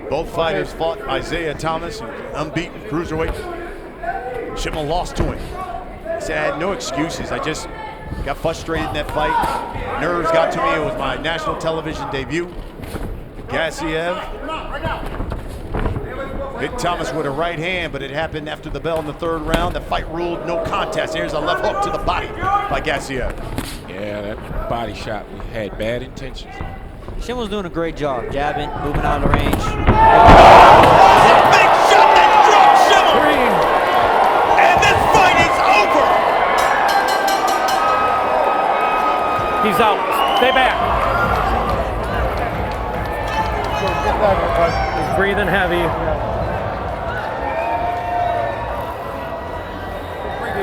Both fighters fought Isaiah Thomas, unbeaten cruiserweight. Shimmel lost to him. He said, I had no excuses. I just got frustrated in that fight. Nerves got to me. It was my national television debut. Gassiev hit Thomas with a right hand, but it happened after the bell in the third round. The fight ruled no contest. Here's a left hook to the body by Gassiev. Yeah, that body shot had bad intentions. Shimmel's doing a great job, jabbing, moving out of the range. Big shot that dropped Shimmel! And this fight is over! He's out. Stay back. He's breathing heavy. Bring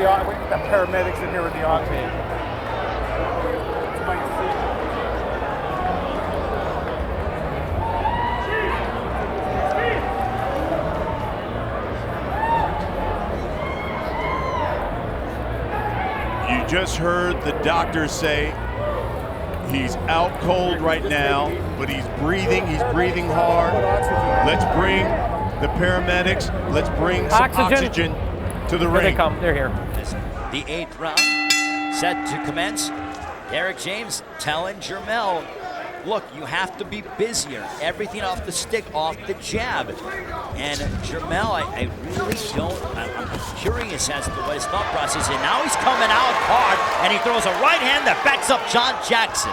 the paramedics in here with the oxygen. You just heard the doctor say he's out cold right now, but he's breathing hard. Let's bring the paramedics, let's bring some oxygen to the ring. Here they come, they're here. The 8th round set to commence. Derek James telling Jermell, look, you have to be busier. Everything off the stick, off the jab. And Jermell, I really don't, I'm curious as to what his thought process is. And now he's coming out hard, and he throws a right hand that backs up John Jackson.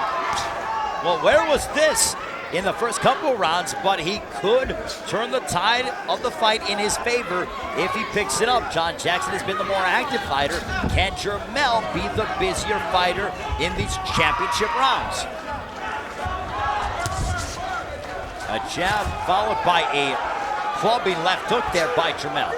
Well, where was this in the first couple of rounds? But he could turn the tide of the fight in his favor if he picks it up. John Jackson has been the more active fighter. Can Jermell be the busier fighter in these championship rounds? A jab followed by a clubbing left hook there by Jermell.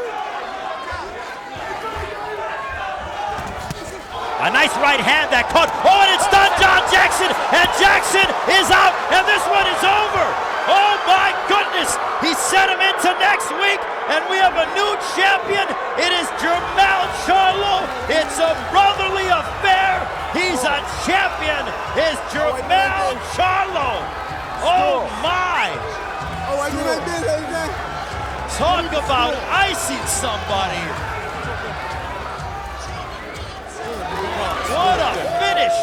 A nice right hand that caught. Oh, and it's done, John Jackson. And Jackson is out, and this one is over. Oh my goodness. He sent him into next week, and we have a new champion. It is Jermell Charlo. It's a brotherly affair. He's a champion. It's Jermell Charlo. Oh my! Talk about icing somebody. What a finish!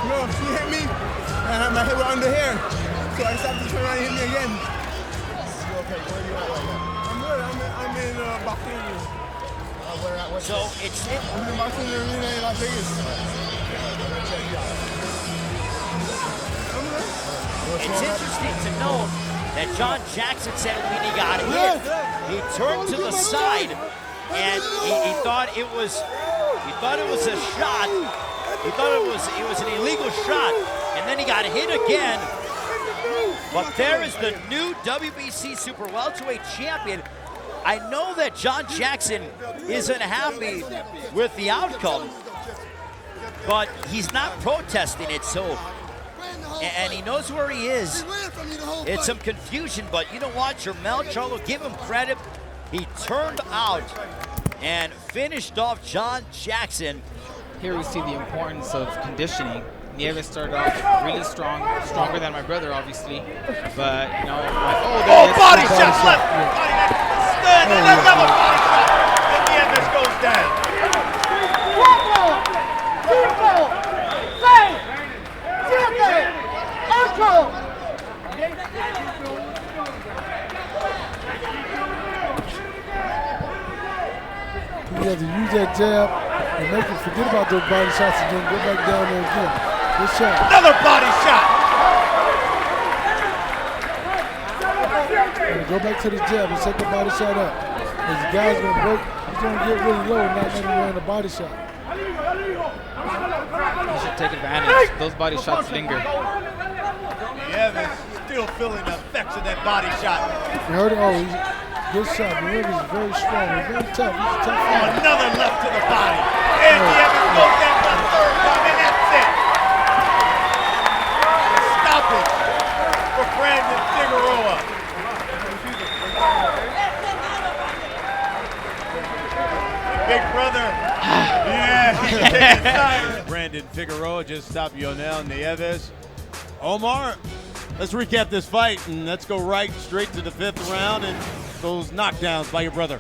No, she hit me, and I had my head under here, so I stopped to turn around and hit me again. Okay, where are you at right now? I'm good. I'm in Barrios. So it's I'm in Barrios Arena in Las Vegas. It's interesting to note that John Jackson said when he got hit, he turned to the side and he thought it was a shot. He thought it was an illegal shot, and then he got hit again. But there is the new WBC Super Welterweight champion. I know that John Jackson isn't happy with the outcome, but he's not protesting it, so, and he knows where he is. It's some confusion, but you know what, Jermell Charlo, give him credit. He turned out and finished off John Jackson. Here we see the importance of conditioning. Nieves started off really strong, stronger than my brother, obviously. But, you know, body shot left! Another body shot! And Nieves goes down. You have to use that jab and make him forget about those body shots and then go back down there again. Good shot. Another body shot! And go back to the jab and set the body shot up. Because the guy's going to break, he's going to get really low and not let him land a body shot. You should take advantage. Those body shots linger. Nieves still feeling the effects of that body shot. You heard it? Oh, good shot. Nieves is very strong. He's very tough. He's a tough fighter. Another left to the body. And Nieves goes down for the third time, and that's it. Stop it for Brandon Figueroa. Big brother. Yeah, he's taking time. right-handed Figueroa just stopped Nieves. Omar, let's recap this fight, and let's go right straight to the 5th round and those knockdowns by your brother.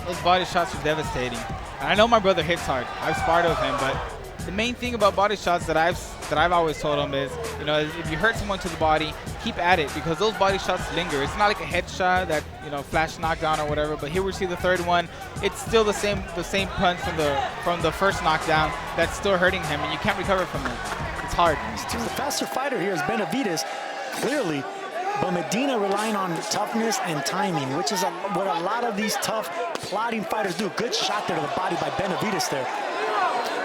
Those body shots are devastating. And I know my brother hits hard. I've sparred with him, but the main thing about body shots that I've always told him is, you know, if you hurt someone to the body, keep at it, because those body shots linger. It's not like a headshot that, you know, flash knockdown or whatever. But here we see the 3rd one. It's still the same punch from the first knockdown that's still hurting him, and you can't recover from it. It's hard. The faster fighter here is Benavidez, clearly. But Medina relying on toughness and timing, which is what a lot of these tough, plodding fighters do. Good shot there to the body by Benavidez there.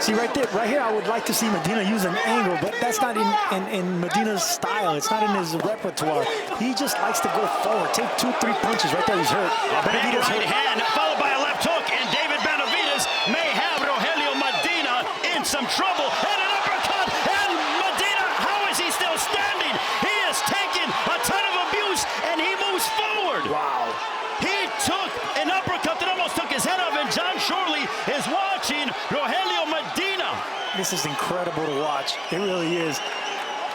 See, right here, I would like to see Medina use an angle, but that's not in Medina's style. It's not in his repertoire. He just likes to go forward, take 2-3 punches. Right there, he's hurt. Benavidez right hand, followed by a left hook, and David Benavidez may have Rogelio Medina in some trouble. And an uppercut, and Medina, how is he still standing? He has taken a ton of abuse, and he moves forward. Wow. He took an uppercut that almost took his head off, and John Shorley is watching Rogelio Medina. This is incredible to watch. It really is.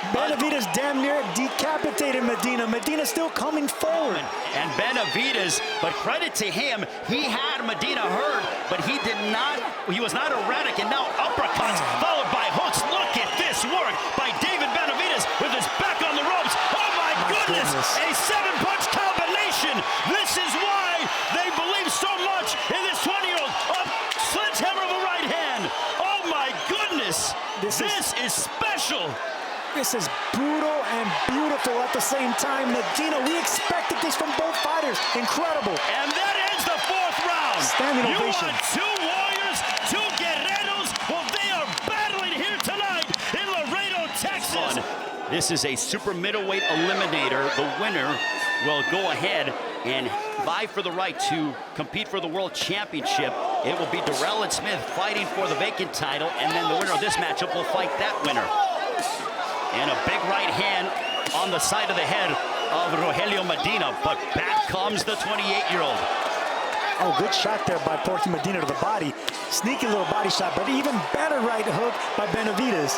Benavidez damn near decapitated Medina. Medina's still coming forward. And Benavidez, but credit to him, he had Medina hurt, but he was not erratic, and now uppercuts followed by hooks. Look at this work by David Benavidez with his back on the ropes. Oh my goodness, a 7-punch combination. This is why they believe so much in this 20-year-old. Sledgehammer of a right hand. Oh my goodness, this is special. This is brutal and beautiful at the same time. Medina, we expected this from both fighters. Incredible. And that ends the 4th round. Standing ovation. You want 2 warriors, 2 guerreros? Well, they are battling here tonight in Laredo, Texas. This is a super middleweight eliminator. The winner will go ahead and vie for the right to compete for the World Championship. It will be Durrell and Smith fighting for the vacant title, and then the winner of this matchup will fight that winner. And a big right hand on the side of the head of Rogelio Medina, but back comes the 28-year-old. Oh, good shot there by Porky Medina to the body. Sneaky little body shot, but even better right hook by Benavidez.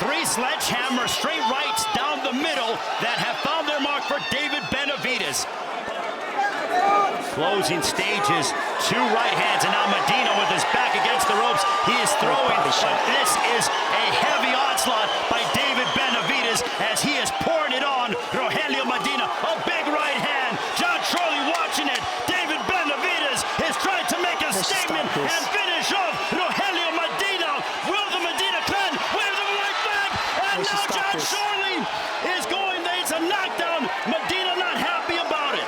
3 sledgehammer straight rights down the middle that have found their mark for David Benavidez. Closing stages, 2 right hands, and now Medina with his back against the ropes. He is throwing, but this is a heavy onslaught by David Benavidez as he is pouring it on Rogelio Medina. A big right hand. John Shorley watching it. David Benavidez is trying to make a statement and finish off Rogelio Medina. Will the Medina clan with the right back? And now John Shorley is going. It's a knockdown. Medina not happy about it.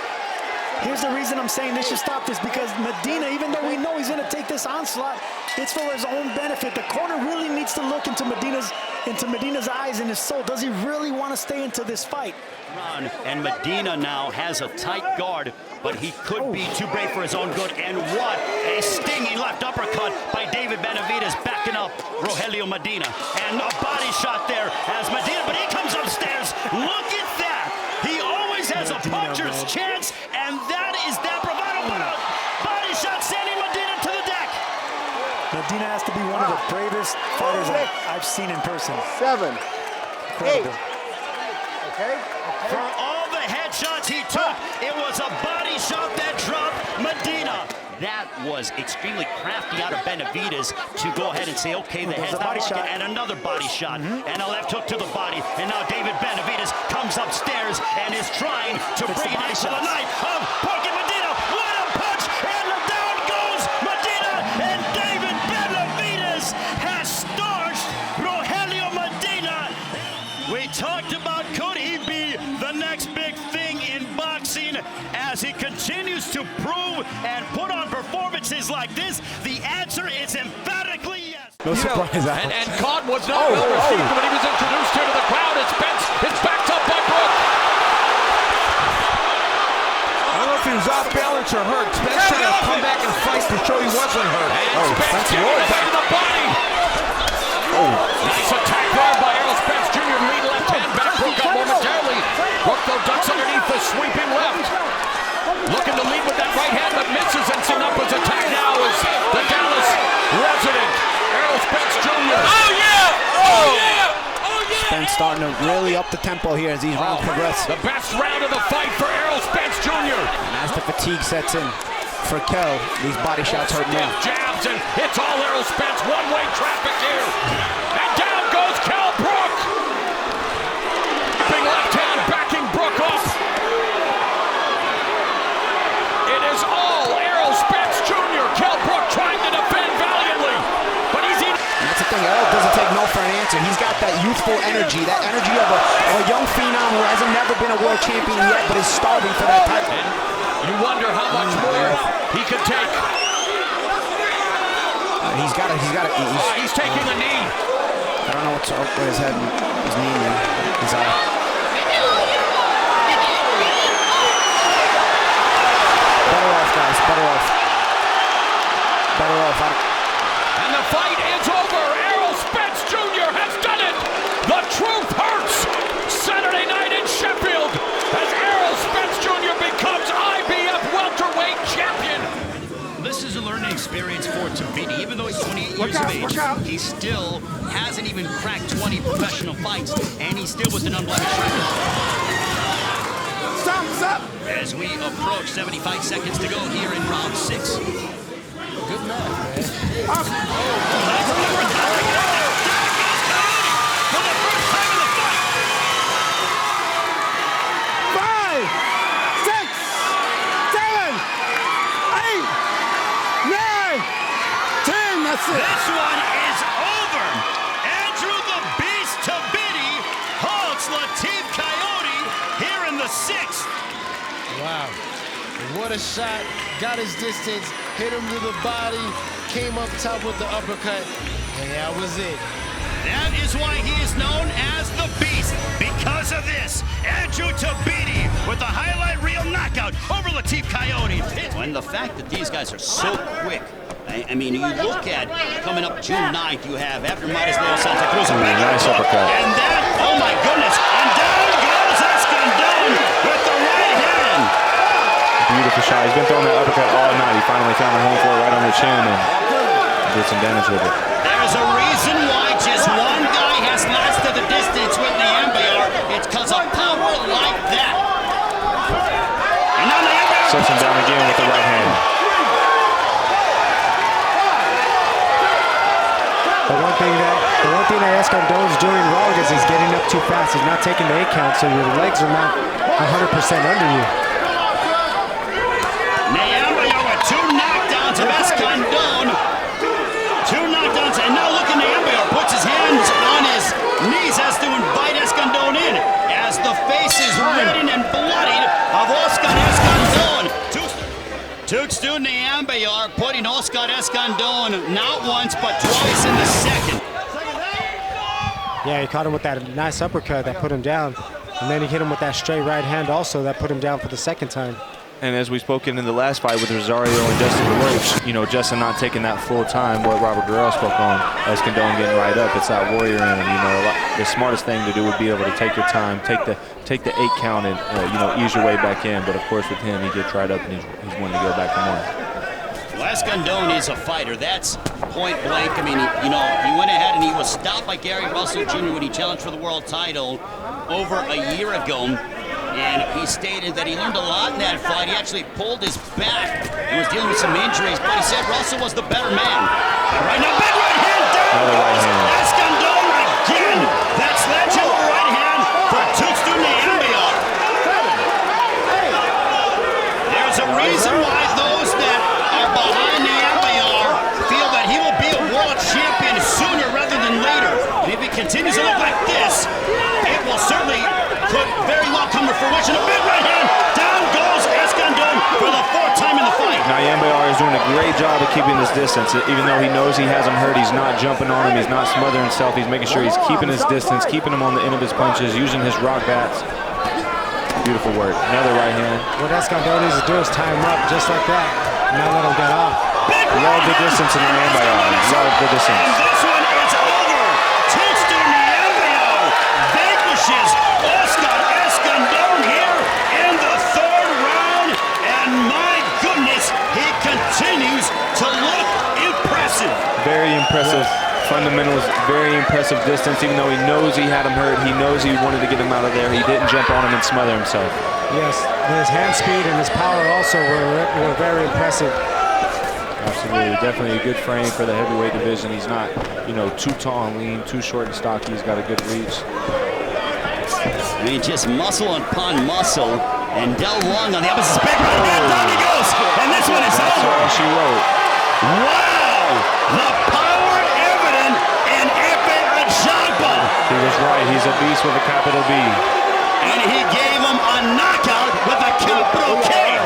Here's the reason I'm saying they should stop this, because Medina, even though we know he's going to take this onslaught, it's for his own benefit. The corner really needs to look into Medina's eyes and his soul. Does he really want to stay into this fight? And Medina now has a tight guard, but he could be too brave for his own good. And what a stinging left uppercut by David Benavidez, backing up Rogelio Medina. And a body shot there as Medina, but he comes upstairs. Look at that. He always has a puncher's chance, and that is that bravado. But a body shot sending Medina to the deck. Medina has to be one of the bravest fighters I've seen in person. 7, 8. Okay. For all the headshots he took, it was a body shot that dropped Medina. That was extremely crafty out of Benavidez to go ahead and say, okay, the head's not working, and another body shot, and a left hook to the body. And now David Benavidez comes upstairs and is trying to bring it into the night of Porky Medina. What a punch! And down goes Medina, and David Benavidez has starched Rogelio Medina. We talked about, could he be the next big thing in boxing as he continues to prove and put on performances like this? The answer is emphatically yes. No surprise. And Cod was not well received when he was introduced here to the crowd. It's Spence. It's backed up by Brook. I don't know if he was off balance or hurt. Spence trying to come back and fight to show he wasn't hurt. And Spence giving it into the body. Nice attack there by Errol Spence Jr. Lead left hand back. Brook up momentarily. Brook though ducks underneath the sweeping left. Looking to lead with that right hand, but misses, and Sinapa's attack now is the Dallas resident, Errol Spence Jr. Oh, yeah! Spence starting to really up the tempo here as these rounds progress. The best round of the fight for Errol Spence Jr. And as the fatigue sets in for Kel, these body shots hurt more. Jabs and hits all Errol Spence. One-way traffic here. And down goes Kel Brook. Big left hand backing Brook up. It is all Errol Spence Jr. Kel Brook trying to defend valiantly. But he's eating. That's the thing, Errol doesn't take no for an answer. He's got that youthful energy, that energy of a young phenom who hasn't never been a world champion yet, but is starving for that title. You wonder how much more he could take. He's got it. He's taking a knee. I don't know what's up with his head, his knee, man. His eye. Better off, guys. Better off. Better off. And the fight is over. Errol Spence Jr. has done it. The truth hurts. Saturday night in Sheffield as Errol Spence Jr. becomes IBF welterweight champion. This is a learning experience for Tabiti. Even though he's 28 years of age, he still hasn't even cracked 20 professional fights, and he still was an unblemished record. Stop! As we approach 75 seconds to go here in round 6. Good math, man. This one is over. Andrew the Beast Tabiti holds Latif Kayode here in the 6th. Wow. What a shot. Got his distance, hit him to the body, came up top with the uppercut, and that was it. That is why he is known as the Beast. Because of this, Andrew Tabiti with the highlight reel knockout over Latif Kayode. And the fact that these guys are so quick. I mean, you look at coming up June 9th, you have after Medina Santa Cruz. Nice uppercut. And that, oh my goodness, and down goes Escandon with the right hand. Beautiful shot. He's been throwing that uppercut all night. He finally found the home for it right on the chin and did some damage with it. There's a reason why just one guy has lasted the distance with Nyambayar. It's because of power like that. And now Nyambayar sets him down again with the right hand. The one thing that Escandon's doing wrong is he's getting up too fast. He's not taking the 8 count, so your legs are not 100% under you. Nyambayar with 2 knockdowns of Escandon. 2 knockdowns, and now look at Nyambayar puts his hands on his knees as to invite Escandon in as the face is reddened and bloodied of Oscar Escandon. Tukstu Nyambayar putting Oscar Escandon not once but twice in the 2nd. Yeah, he caught him with that nice uppercut that put him down. And then he hit him with that straight right hand also that put him down for the 2nd time. And as we spoken in the last fight with Rosario and Justin DeLoach, you know, Justin not taking that full time, what Robert Guerrero spoke on, Escandon getting right up, it's that warrior in him. You know, the smartest thing to do would be able to take your time, take the 8 count and, you know, ease your way back in. But of course with him, he gets right up and he's wanting to go back for more. Well, Escandon is a fighter. That's point blank. I mean, he went ahead and he was stopped by Gary Russell Jr. when he challenged for the world title over a year ago. And he stated that he learned a lot in that fight. He actually pulled his back and was dealing with some injuries, but he said Russell was the better man. And right now, big right hand down. Another right hand. Escandon again. That sledgehammer right hand for Tukstu Nyambayar. There's a reason why those that are behind Nyambayar feel that he will be a world champion sooner rather than later. And if he continues to look like this, it will certainly could very well come to fruition. A big right hand. Down goes Escandon for the 4th time in the fight. Nyambayar is doing a great job of keeping this distance. Even though he knows he has him hurt, he's not jumping on him. He's not smothering himself. He's making sure he's keeping his distance, keeping him on the end of his punches, using his rock bats. Beautiful work. Another right hand. What Escandon needs to do is tie him up just like that and not let him get off. Love the distance in Nyambayar. Love the distance. And this one is over. Tukstu Nyambayar vanquishes Oscar Escandon here in the 3rd round. And my goodness, he continues to look impressive. Very impressive fundamentals, very impressive distance, even though he knows he had him hurt. He knows he wanted to get him out of there. He didn't jump on him and smother himself. Yes, his hand speed and his power also were very impressive. Absolutely, definitely a good frame for the heavyweight division. He's not, you know, too tall and lean, too short and stocky. He's got a good reach. I mean, just muscle upon muscle. And Del Long on the opposite spectrum. And down he goes. And this one is That's over. all she wrote. Wow! The power evident in Efe Ajagba. He was right. He's a beast with a capital B. And he gave him a knockout with a capital K.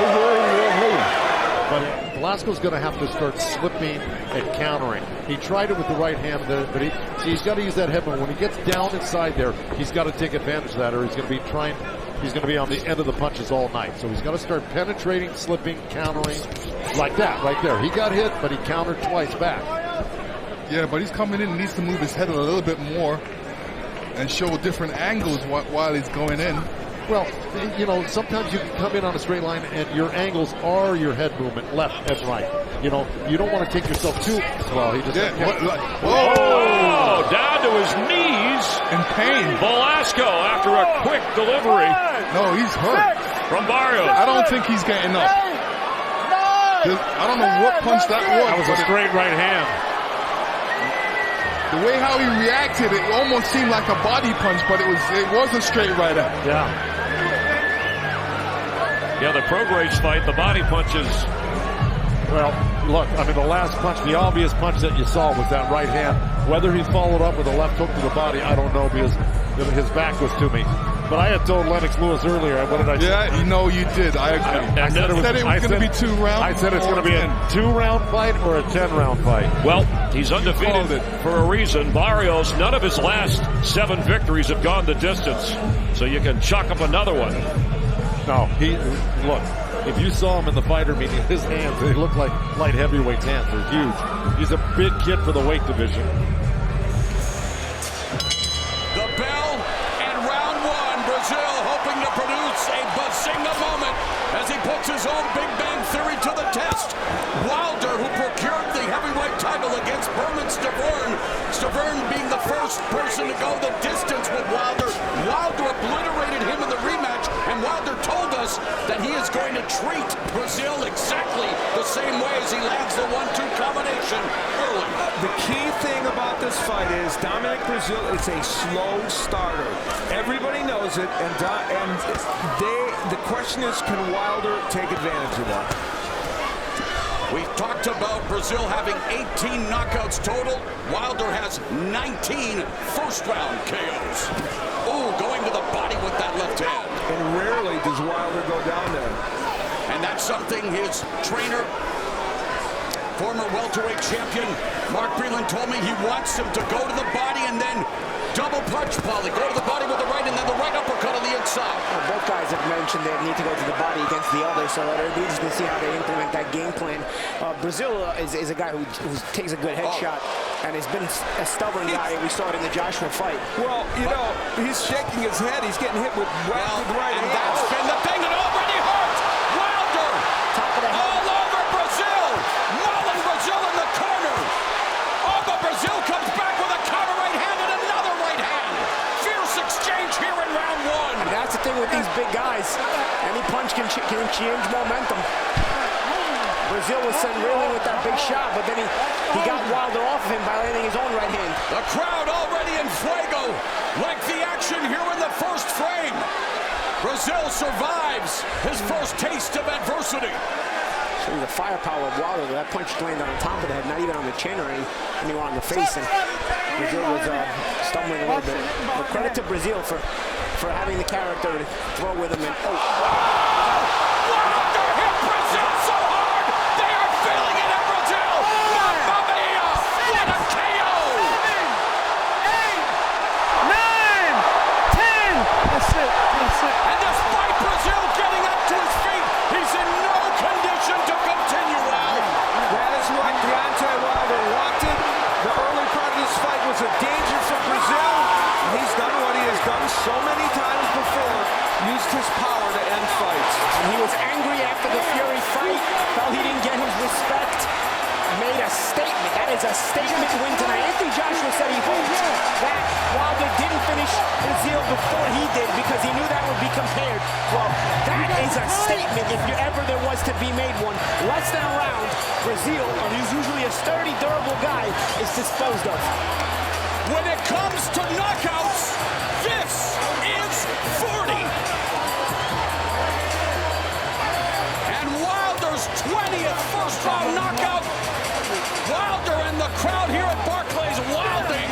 But Velasco's going to have to start slipping and countering. He tried it with the right hand, but he's got to use that head. But when he gets down inside there, he's got to take advantage of that, or he's going to be trying. He's going to be on the end of the punches all night. So he's got to start penetrating, slipping, countering, like that right there. He got hit, but he countered twice back. Yeah, but he's coming in and needs to move his head a little bit more and show different angles while he's going in. Well, you know, sometimes you can come in on a straight line and your angles are your head movement, left and right. You know, you don't want to take yourself too well. He just whoa! Down to his knees in pain. Velasco after a quick delivery. No, he's hurt. From Barrios. I don't think he's getting up. I don't know what punch that was. That was a straight right hand. The way how he reacted, it almost seemed like a body punch, but it was a straight right up. Yeah. Yeah, the Prograis fight, the body punches. Well, look, I mean, the last punch, the obvious punch that you saw was that right hand. Whether he followed up with a left hook to the body, I don't know, because his back was to me. But I had told Lennox Lewis earlier, what did I say? Yeah, you know you did. I agree. I said it was going to be 2 rounds. I said it's going to be a 2-round fight or a 10-round fight. Well, he's undefeated for a reason. Barrios, none of his last 7 victories have gone the distance. So you can chalk up another one. No, look, if you saw him in the fighter meeting, his hands, they look like light heavyweight's hands. They're huge. He's a big kid for the weight division. The bell and round 1. Breazeale hoping to produce a Bazinga moment as he puts his own Big Bang Theory to the test. Wilder, who procured the heavyweight title against Berman Stavern. Stavern being the first person to go the distance with Wilder. Wilder obliterated him in the rematch, and Wilder told us that he is going to treat Breazeale exactly the same way as he lands the 1-2 combination early. The key thing about this fight is Dominic Breazeale is a slow starter. Everybody knows it, and the question is, can Wilder take advantage of that? We've talked about Breazeale having 18 knockouts total. Wilder has 19 first-round KOs. Ooh, going to the body with that left hand. And rarely does Wilder go down there. And that's something his trainer, former welterweight champion Mark Breland, told me he wants him to go to the body and then double punch, Paulie. Go to the body with the right and then the right uppercut on the inside. Well, both guys have mentioned they need to go to the body against the other, so it'll be interesting to see how they implement that game plan. Breazeale is a guy who takes a good headshot and has been a stubborn guy. We saw it in the Joshua fight. Well, you know, he's shaking his head. He's getting hit with right hand. And that's been the thing that already hurt. Wilder all over Breazeale. Mulling Breazeale in the corner. Oh, but Breazeale comes back with a counter right hand and another right hand. Fierce exchange here in round 1. And that's the thing with these big guys. Any punch can change momentum. Breazeale was sent reeling with that big shot, but then he got Wilder off of him by landing his own right hand. The crowd already in fuego. Like the action here in the first frame. Breazeale survives his first taste of adversity. Show you the firepower of Wilder. That punch landed on top of the head, not even on the chin or anywhere on the face. And Breazeale was stumbling a little bit. But credit to Breazeale for having the character to throw with him. And Wilder hit Breazeale so hard, they are feeling it at Breazeale. Mamma mia, what a KO! 7, 8, 9, 10. That's it. And despite Breazeale getting up to his feet, he's in no condition to continue, Al. That is what Deontay Wilder wanted. The early part of this fight was a danger for Breazeale. He's done what he has done so many times before, used his power to end fights. before he did because he knew that would be compared. Well, that is a statement if ever there was to be made one. Less than a round, Breazeale, who's usually a sturdy, durable guy, is disposed of. When it comes to knockouts, this is 40. And Wilder's 20th first-round knockout. Wilder and the crowd here at Barclays wilding.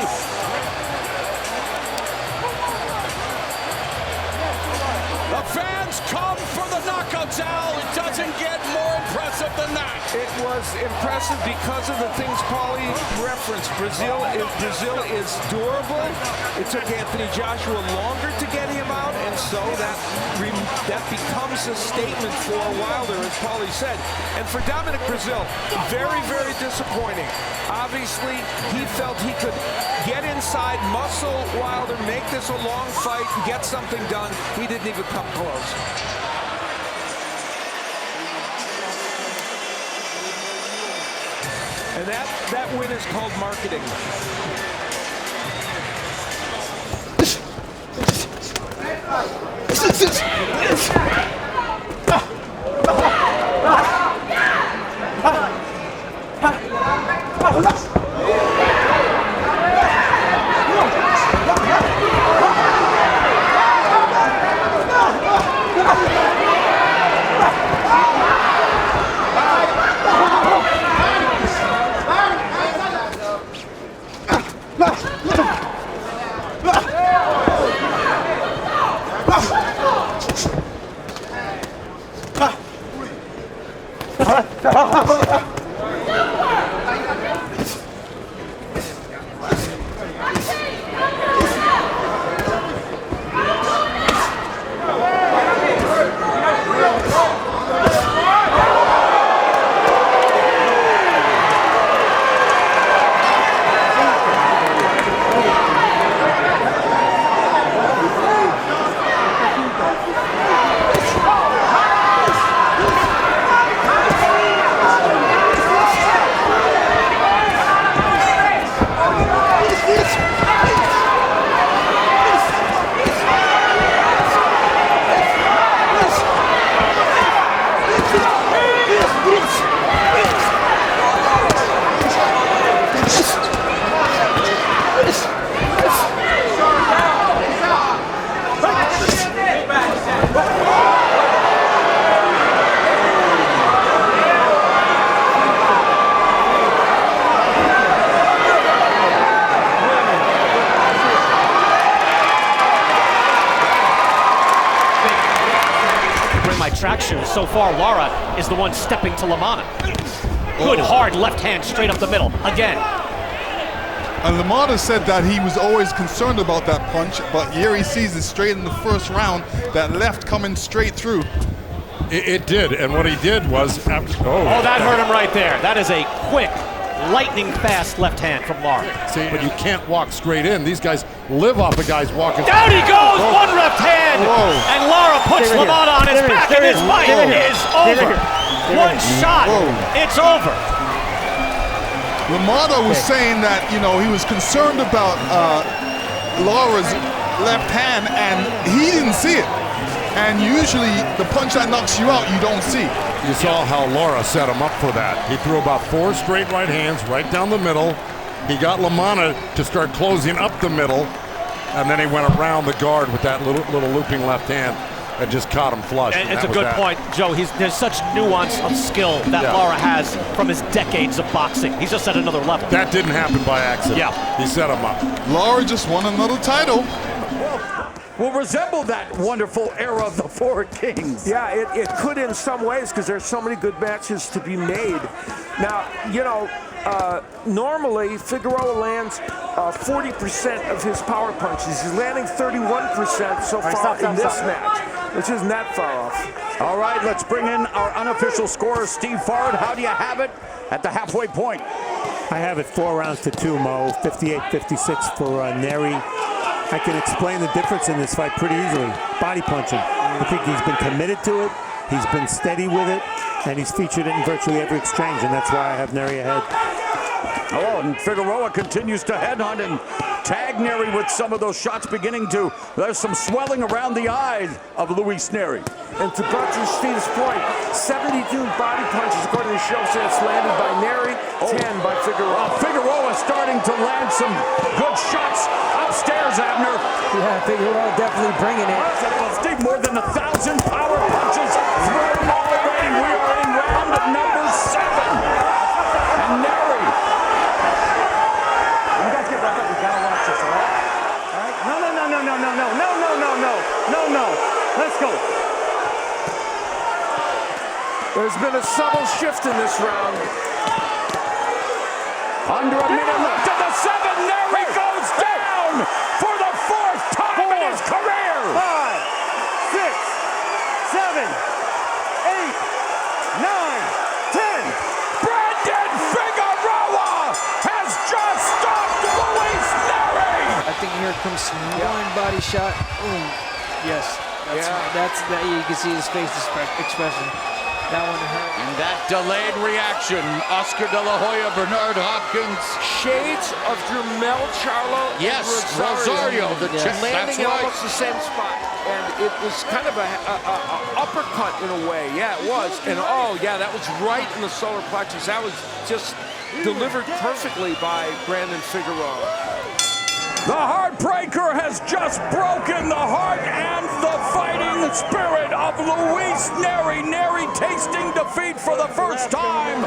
The fans come for the knockouts, Al. It doesn't get more impressive than that. It was impressive because of the things Paulie referenced. Breazeale is durable. It took Anthony Joshua longer to get him out, and so that becomes a statement for Wilder, as Paulie said. And for Dominic Breazeale, very, very disappointing. Obviously, he felt he could get inside, muscle Wilder, make this a long fight, get something done. He didn't even come close. And that win is called marketing. So far, Lara is the one stepping to Lamanna. Good hard left hand straight up the middle again. And Lamanna said that he was always concerned about that punch, but here he sees it straight in the first round, that left coming straight through. It did, and what he did was after. Oh, that hurt him right there. That is a quick, lightning fast left hand from Lara. See, but you can't walk straight in. These guys live off of guys walking. Down he goes, one left hand, and Lara puts Lamanna on his back, and his fight is over. One shot, it's over. Lamanna was saying that, you know, he was concerned about Lara's left hand, and he didn't see it. And usually, the punch that knocks you out, you don't see. You saw how Lara set him up for that. He threw about 4 straight right hands right down the middle. He got Lamanna to start closing up the middle, and then he went around the guard with that little looping left hand and just caught him flush. And it's a good point, Joe. There's such nuance of skill that Lara has from his decades of boxing. He's just at another level. That didn't happen by accident. Yeah. He set him up. Lara just won another title. Will resemble that wonderful era of the Four Kings. Yeah, it could in some ways because there's so many good matches to be made. Now, you know, normally Figueroa lands 40% of his power punches. He's landing 31% so far in this match, which isn't that far off. All right, let's bring in our unofficial scorer, Steve Fard. How do you have it at the halfway point? I have it 4 rounds to 2, Mo. 58-56 for Nery. I can explain the difference in this fight pretty easily. Body punching. I think he's been committed to it. He's been steady with it, and he's featured it in virtually every exchange, and that's why I have Nery ahead. Oh, and Figueroa continues to headhunt, and tag Nery with some of those shots beginning to, there's some swelling around the eyes of Luis Nery. And to Butcher Steve's point, 72 body punches according to show sets landed by Nery, 10 by Figueroa. Figueroa starting to land some good shots upstairs, Abner. Yeah, Figueroa definitely bringing it. Steve, more than 1,000 power punches thrown already. We are in round number 7. And Nery. You guys get back up. We gotta watch this, all right? All right? No. Let's go. There's been a subtle shift in this round. Under a minute left of the 7. Nery goes down for the 4th time in his career. 5, 6, 7, 8, 9, 10. Brandon Figueroa has just stopped Luis Nery. I think here comes one body shot. Boom. Yes. That's that. You can see his face expression. That one hurt. And that delayed reaction, Oscar De La Hoya, Bernard Hopkins. Shades of Jermel, Charlo, Yes, and Rosario, the chest, landing that's in right. almost the same spot. And it was kind of a uppercut in a way. Yeah, it was. And oh, yeah, that was right in the solar plexus. That was just delivered perfectly by Brandon Figueroa. The Heartbreaker has just broken the heart and the fighting spirit of Luis Nery. Nery tasting defeat for the first time.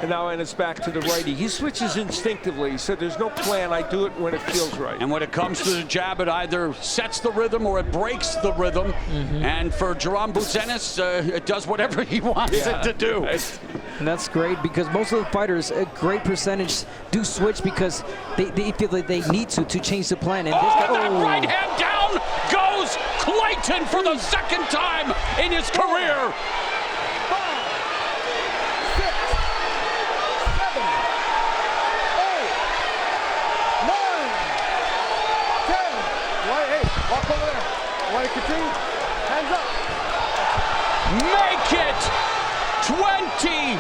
And now Ennis back to the righty. He switches instinctively. He said, there's no plan. I do it when it feels right. And when it comes to the jab, it either sets the rhythm or it breaks the rhythm. And for Jerome Ennis, it does whatever he wants it to do. And that's great because most of the fighters, a great percentage, do switch because they feel that they need to change the plan. And this guy, that right hand down goes Clayton for the 2nd time in his career. 29. Hands up. Make it 29-0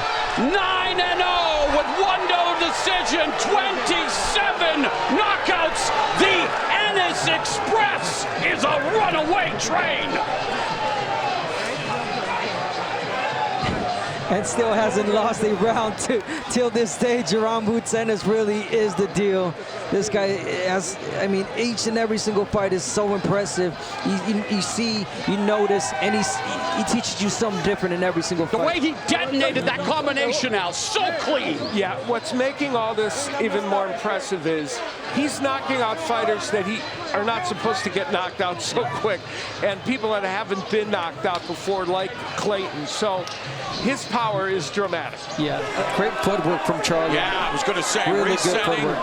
with 1-0 decision, 27 knockouts. The Ennis Express is a runaway train. and still hasn't lost a round till this day. Jerome Boots Ennis really is the deal. This guy has, I mean, each and every single fight is so impressive. You see, you notice, and he teaches you something different in every single fight. The way he detonated that combination out, so clean. Yeah, what's making all this even more impressive is he's knocking out fighters that are not supposed to get knocked out so quick, and people that haven't been knocked out before, like Clayton. So his power is dramatic. Yeah, great footwork from Charlo. Yeah, I was going to say, really good footwork.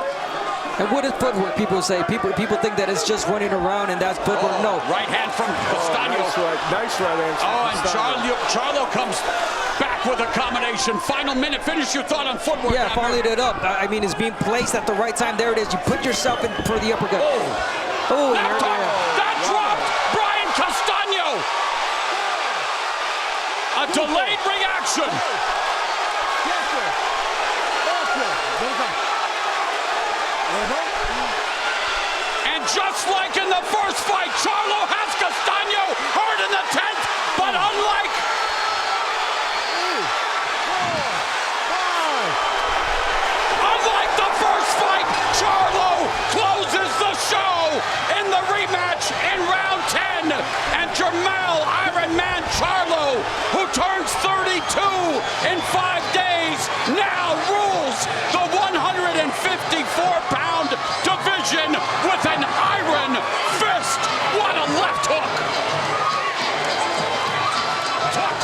And what is footwork? People say people think that it's just running around and that's footwork. No. Right hand from Castano. Nice right hand. Oh, and Charlo comes back with a combination. Final minute. Finish your thought on footwork. Yeah, followed it up. I mean, it's being placed at the right time. There it is. You put yourself in for the uppercut. Oh, that dropped Brian Castano. A delayed reaction. And just like in the first fight, Charlo has Castano hard in the 10th, but unlike the first fight, Charlo closes the show in the rematch in round 10. And Jermell Iron Man Charlo, who turns 32 in 5 days, now rules the 154-pound division with an iron fist. What a left hook!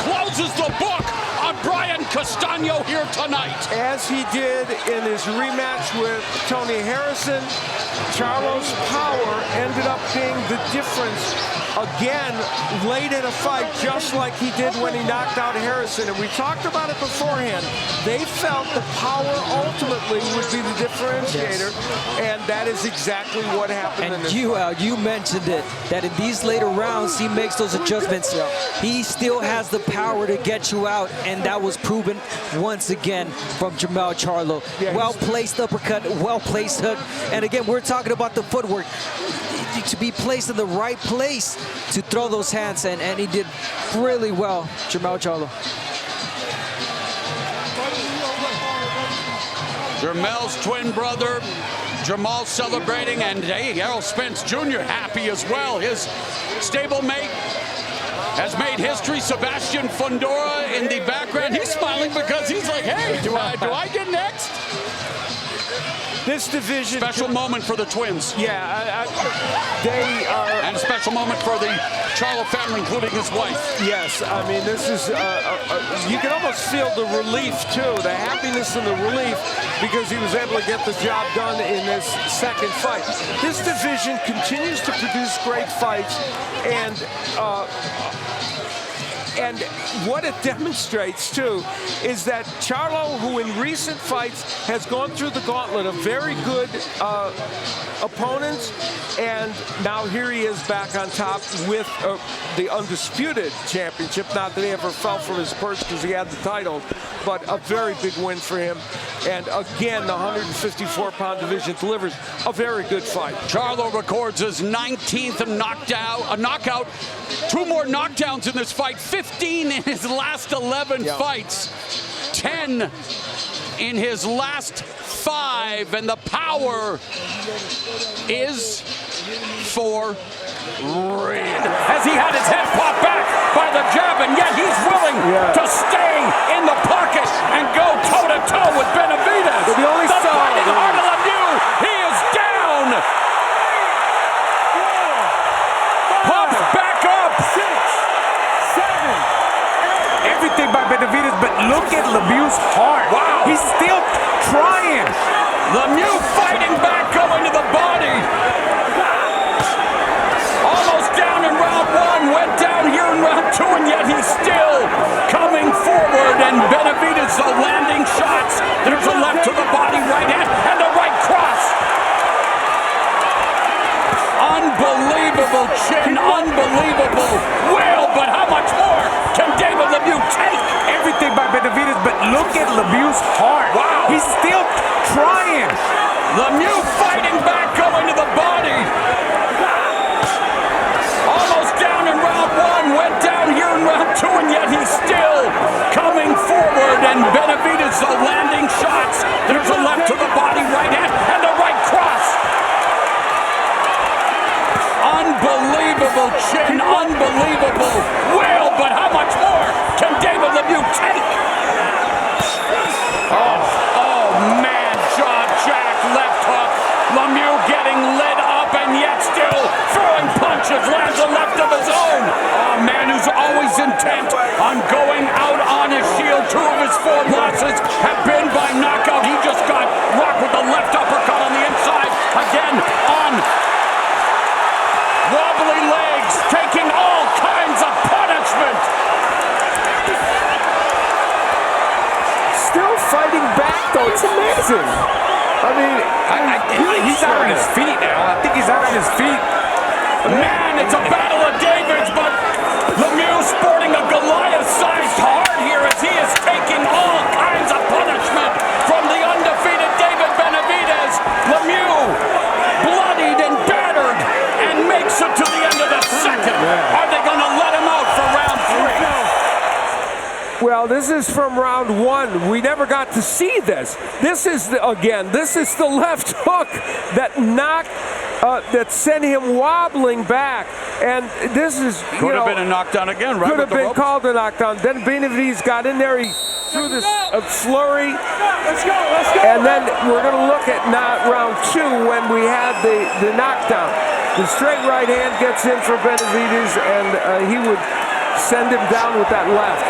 Closes the book on Brian Castano here tonight. As he did in his rematch with Tony Harrison, Charlo's power ended up being the difference again late in a fight, just like he did when he knocked out Harrison. And we talked about it beforehand. They felt the power ultimately would be the differentiator, and that is exactly what happened. And you mentioned it, that in these later rounds, he makes those adjustments. He still has the power to get you out, and that was proven once again from Jermell Charlo. Well-placed uppercut, well-placed hook. And again, we're talking about the footwork. To be placed in the right place to throw those hands, and he did really well, Jermell Charlo. Jermell's twin brother, Jamal, celebrating, and hey, Errol Spence Jr. happy as well. His stablemate has made history. Sebastian Fundora in the background. He's smiling because he's like, hey, do I get next? This division... Special moment for the twins. Yeah, they are... And a special moment for the Charlo family, including his wife. Yes, I mean, this is... you can almost feel the relief, too, the happiness and the relief, because he was able to get the job done in this second fight. This division continues to produce great fights, and what it demonstrates, too, is that Charlo, who in recent fights has gone through the gauntlet of very good opponents, and now here he is back on top with the undisputed championship. Not that he ever fell from his perch because he had the title, but a very big win for him. And again, the 154-pound division delivers a very good fight. Charlo records his 19th knockout. 2 more knockdowns in this fight. 15 in his last 11 fights. 10 in his last 5. And the power is for real. As he had his head popped back by the jab, and yet he's willing to stay in the pocket and go toe-to-toe with Benavidez. The fighting heart of Lemieux. He is down. Pops back up. 6, 7. Everything by Benavidez, but look at Lemieux's heart. Wow. He's still trying. Lemieux fighting back, going to the body. Almost down in round 1, went down here in round 2, and yet he's still coming forward. And Benavidez landing shots. There's a left to the body, right hand, and the right cross. Unbelievable chin, unbelievable will, but how much more can David Lemieux take? Everything by Benavidez, but look at Lemieux's heart. Wow. He's still trying. Lemieux fighting back, going to the body. Almost down in round 1, went down here in round 2, and yet he's still coming forward. forward, and Benavidez landing shots. There's a left to the body, right hand, and the right cross. Unbelievable chin, unbelievable will, but how much more can David Lemieux take? Oh man, jaw jack, left hook. Lemieux getting lit up and yet still throwing punches, lands a left of his own. A man who's always intent on going out on his shield. 2 of his 4 losses have been by knockout. He just got rocked with the left uppercut on the inside. Again on wobbly legs, taking all kinds of punishment. Still fighting back, though. It's amazing. I mean, he's out on his feet now. I think he's out on his feet. Man, it's a battle of Davids, but Lemieux sporting a Goliath-sized heart here as he is taking all kinds of punishment from the undefeated David Benavidez. Lemieux, bloodied and battered, and makes it to the end of the second. Are they going to let him out for round 3? well, this is from round 1. We never got to see this. This is the left hook that knocked, that sent him wobbling back. And this is, could have been a knockdown again, right? Could have been called a knockdown. Then Benavidez got in there. He threw this flurry. Let's go. And then we're going to look at round 2 when we had the knockdown. The straight right hand gets in for Benavidez, and he would send him down with that left.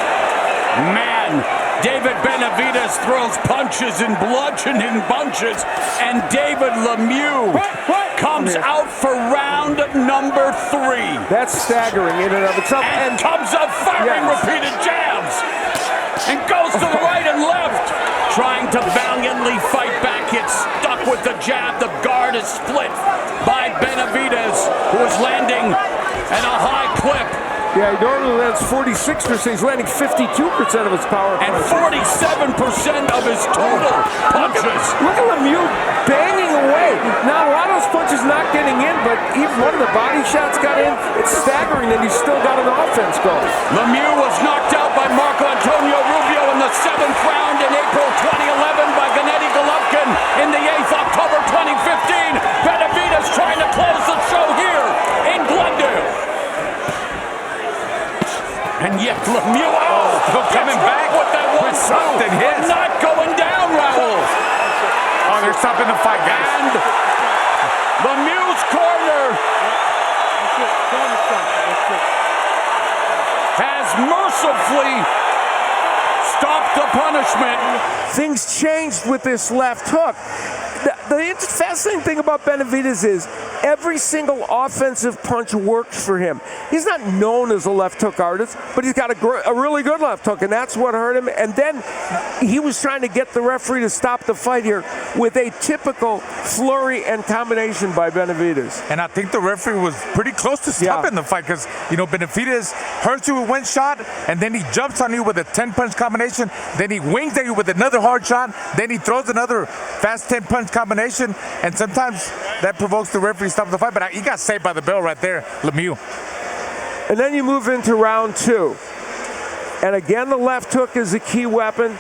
Man, David Benavidez throws punches and bludgeoning bunches, and David Lemieux comes out for round number 3. That's staggering in and of itself. And comes up firing repeated jabs, and goes to the right and left, trying to valiantly fight back. It's stuck with the jab. The guard is split by Benavidez, who is landing at a high clip. Yeah, he normally lands 46%. He's landing 52% of his power and punches. 47% of his total punches. Look at Lemieux banging away. Now, a lot of those punches not getting in, but even one of the body shots got in. It's staggering that he's still got an offense going. Lemieux was knocked out by Marco Antonio Rubio in the 7th round in April 2011 by Gennady Golovkin in the 8th, October 2015. Benavidez trying to close the show here in Glendale. And yet Lemieux coming back with that one something hits. Not going down, Raul. Oh, they're stopping the fight, guys. And Lemieux's corner has mercifully stopped the punishment. Things changed with this left hook. The fascinating thing about Benavidez is every single offensive punch works for him. He's not known as a left hook artist, but he's got a really good left hook, and that's what hurt him. And then he was trying to get the referee to stop the fight here with a typical flurry and combination by Benavidez. And I think the referee was pretty close to stopping the fight because, Benavidez hurts you with one shot, and then he jumps on you with a 10-punch combination. Then he wings at you with another hard shot. Then he throws another fast 10-punch combination, and sometimes that provokes the referee to stop the fight. But he got saved by the bell right there, Lemieux. And then you move into round 2. And again, the left hook is a key weapon.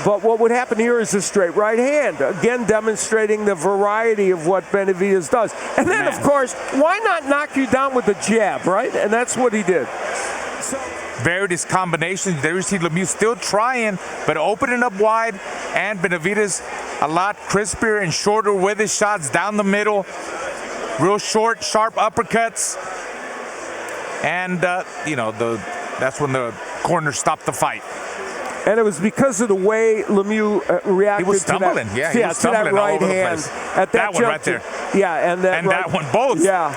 But what would happen here is a straight right hand, again demonstrating the variety of what Benavidez does. And then, of course, why not knock you down with a jab, right? And that's what he did. Various combinations. There you see Lemieux still trying, but opening up wide, and Benavidez a lot crispier and shorter with his shots down the middle. Real short, sharp uppercuts. And, that's when the corner stopped the fight. And it was because of the way Lemieux reacted. He was stumbling. To that, he was stumbling to that right hand. At that one right there. Yeah, and that one both. Yeah,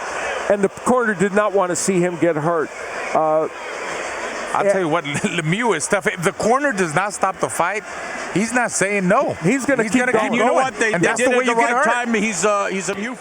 and the corner did not want to see him get hurt. I'll tell you what, Lemieux is tough. If the corner does not stop the fight, he's not saying no. He's going to keep going. And you know what? They and that's did the way it at the you get right hurt. time. He's a Lemieux.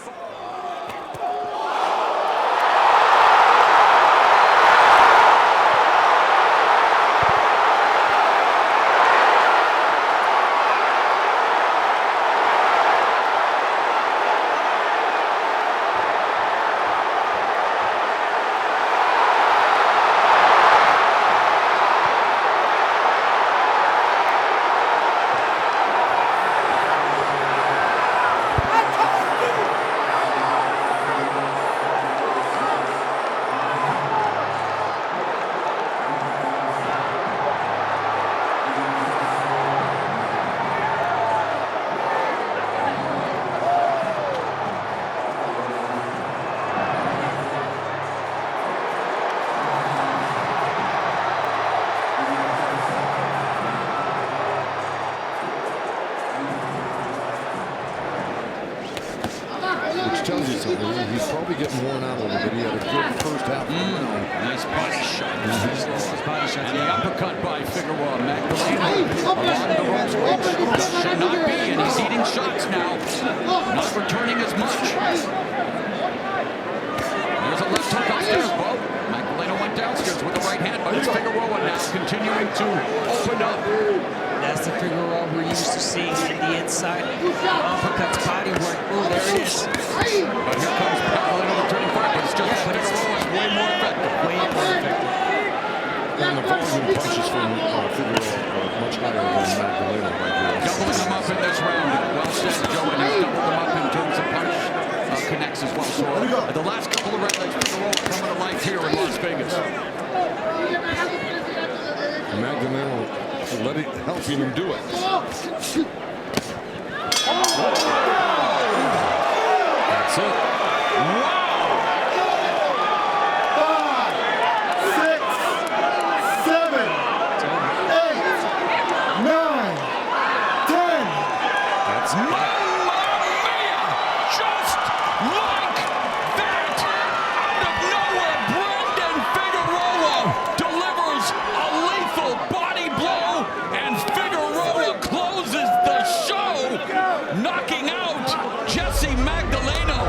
tells you something. He's probably getting worn out a little bit. He had a good first half. Nice body shot. And the uppercut by Figueroa. Magdaleno along the ropes. That should not be, and he's eating shots now. Not returning as much. There's a left hook upstairs, Bo. Magdaleno went downstairs with the right hand, but it's Figueroa now continuing to open up. That's the Figueroa we're used to seeing on the inside. Uppercuts, body work. Oh, there it is. But here comes Magdaleno returning fire, but it's just Figueroa is way more effective. Way more effective. And the volume punches from Figueroa are much higher than Magdaleno right there. Doubling them up in this round. Well said, Joe, and he's doubled them up in terms of punch connects as well. So the last couple of rounds, Figueroa coming to life here in Las Vegas. Magdaleno helping him do it. That's it. Wow! 5, 6, 7, 8, 9, 10. That's Mamma mia! Just like that! Out of nowhere, Brendan Figueroa delivers a lethal body blow, and Figueroa closes the show, knocking out Jesse Magdaleno.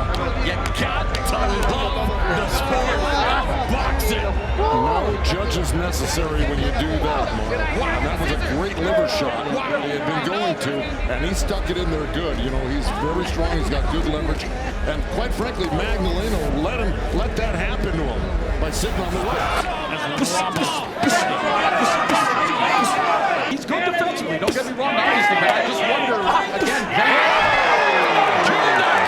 You got to love the sport of boxing. No judges necessary when you do that, Mark. Wow. That was a great liver shot that he had been going to, and he stuck it in there good. You know, he's very strong. He's got good leverage. And quite frankly, Magdaleno let that happen to him by sitting on the left. He's good defensively, don't get me wrong, obviously, but I just wonder, again, Jesus Ramos is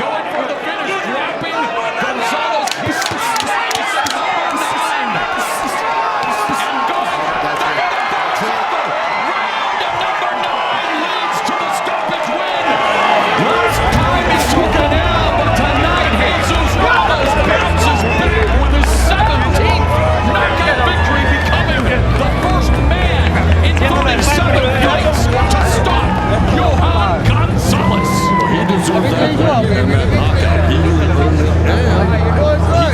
going for the finish, dropping Gonzalez. He's and going round number 9 leads to the stoppage win. Last time he took it out, but tonight Jesus Ramos bounces back with his 17th knockout victory, becoming the first man in 37 fights to stop Johan Gonzalez. He deserved that knockout. He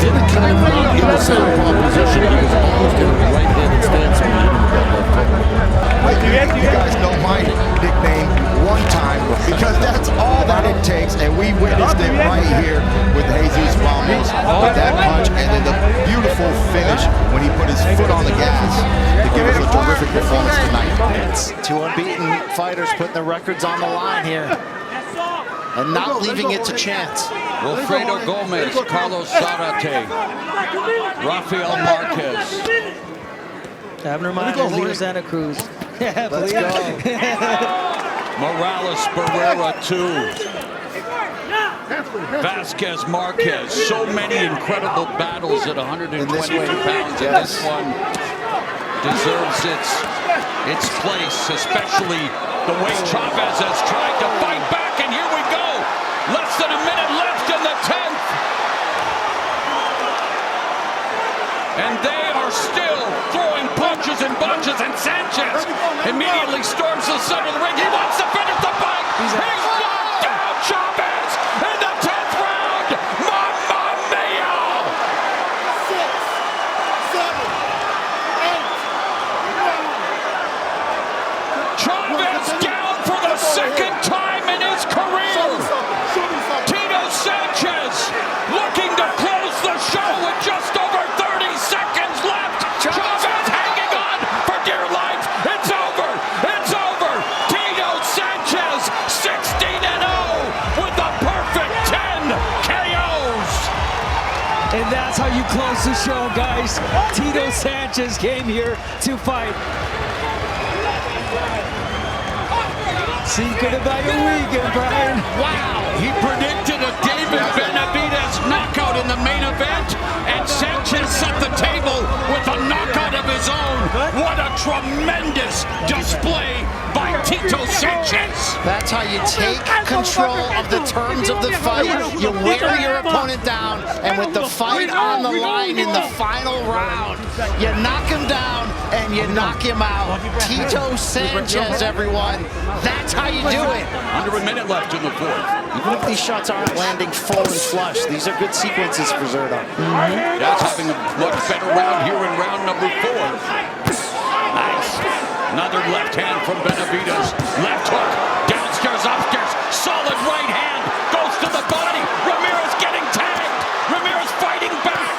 didn't kind of knock in the southpaw position. He was almost in a right-handed stance when he hit him with that left hook. You guys know my nickname one time because that's all that it takes, and we witnessed it right here with Jesus Ramos with that punch, and then the beautiful finish when he put his foot on the gas to give us a terrific performance tonight. It's two unbeaten fighters putting their records on the line here and not leaving it to chance. Wilfredo Gomez, Carlos Zarate, Rafael Marquez. Having remind us Leo Santa Cruz. Yeah, let's go. Morales Barrera 2. Vasquez Marquez. So many incredible battles at 122 pounds, and this one deserves its place, especially the way Chavez has tried to fight back, and here we go. Less than a minute left in the 10th. And they are still throwing punches and bunches, and Sanchez immediately storms the center of the ring. He wants to finish the fight. He's knocked down Chavez in the 10th round. Mamma mia! 6, 7, 8, 9. Chavez down for the second time in his career. Tito Sanchez looking to close the show with just over 30 seconds left. Chavez hanging on for dear life. It's over. It's over. Tito Sanchez 16-0 with a perfect 10 KOs. And that's how you close the show, guys. Tito Sanchez came here to fight. Secret about your weekend, Brian. Wow, he predicted a David Benavidez knockout in the main event, and Sanchez set the table with a knockout of his own. What a tremendous display by Tito Sanchez. That's how you take control control of the terms of the fight. You wear your opponent down, and with the fight on the line in the final round, you knock him down and you knock him out. Tito Sanchez, everyone. That's how you do it. Under a minute left in the fourth. Even if these shots aren't landing full and flush, these are good sequences for Zerda. That's having a much better round here in round number 4. Nice. Another left hand from Benavidez. Left hook. Downstairs, upstairs. Solid right hand. Goes to the body. Ramirez getting tagged. Ramirez fighting back.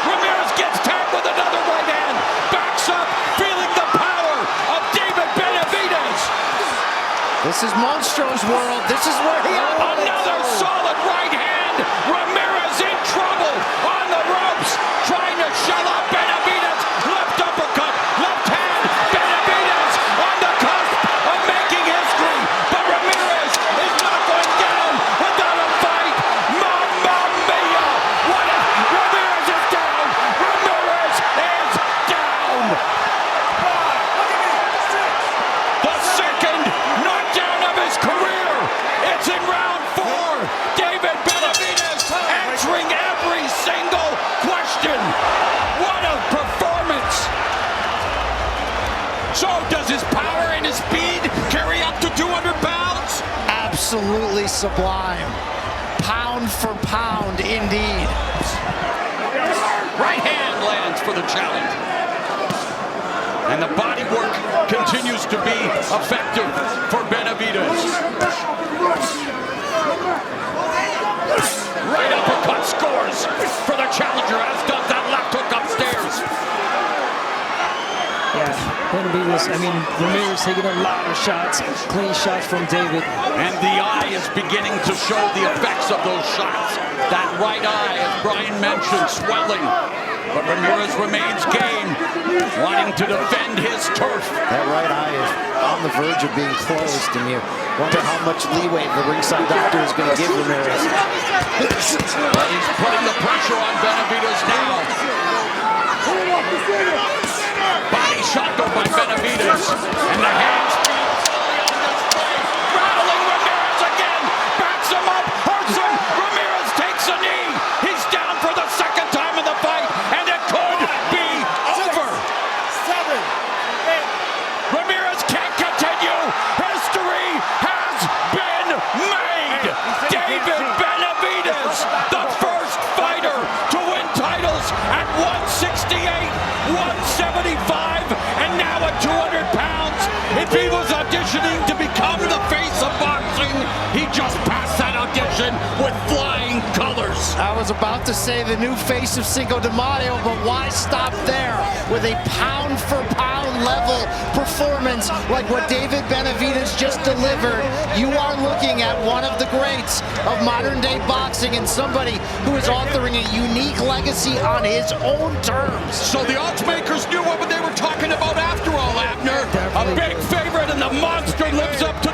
Ramirez gets tagged with another right hand. Backs up, feeling the power of David Benavidez. This is Monstro's world. This is where he Another solid right hand. Ramirez in trouble on the ropes. Trying to shut up Benavidez. Left uppercut. Left hand. Benavidez on the cusp of making history. But Ramirez is not going down without a fight. Mamma mia. What if Ramirez is down? Ramirez is down. The second knockdown of his career. It's in round 4. David Benavidez answering every single question. What a performance. So does his power and his speed carry up to 200 pounds? absolutely sublime. Pound for pound, indeed. Right hand lands for the challenge. And the body work continues to be effective for Benavidez. Right uppercut scores for the challenger, as does that left hook upstairs. Yeah, Benavidez, I mean, Ramirez taking a lot of shots, clean shots from David. And the eye is beginning to show the effects of those shots. That right eye, as Brian mentioned, swelling. But Ramirez remains game, wanting to defend his turf. That right eye is on the verge of being closed, and you wonder how much leeway the ringside doctor is going to give Ramirez. But he's putting the pressure on Benavidez now. Body shot though by Benavidez, and the hands rattling Ramirez again, backs him up, hurts him. Ramirez takes a knee. He's down for the second time in the fight, and it could be over. 7, 8. Ramirez can't continue. History has been made. David Benavidez, the first fighter to win titles at 168, 175, and now at 200 pounds. If he was auditioning to become the face of boxing, he just passed that audition with flying colors. I was about to say the new face of Cinco de Mayo, but why stop there? With a pound-for-pound level performance like what David Benavidez just delivered, you are looking at one of the greats of modern-day boxing and somebody who is authoring a unique legacy on his own terms. So the odds makers knew what they were talking about after all, Abner. A big favorite, and the monster lives up to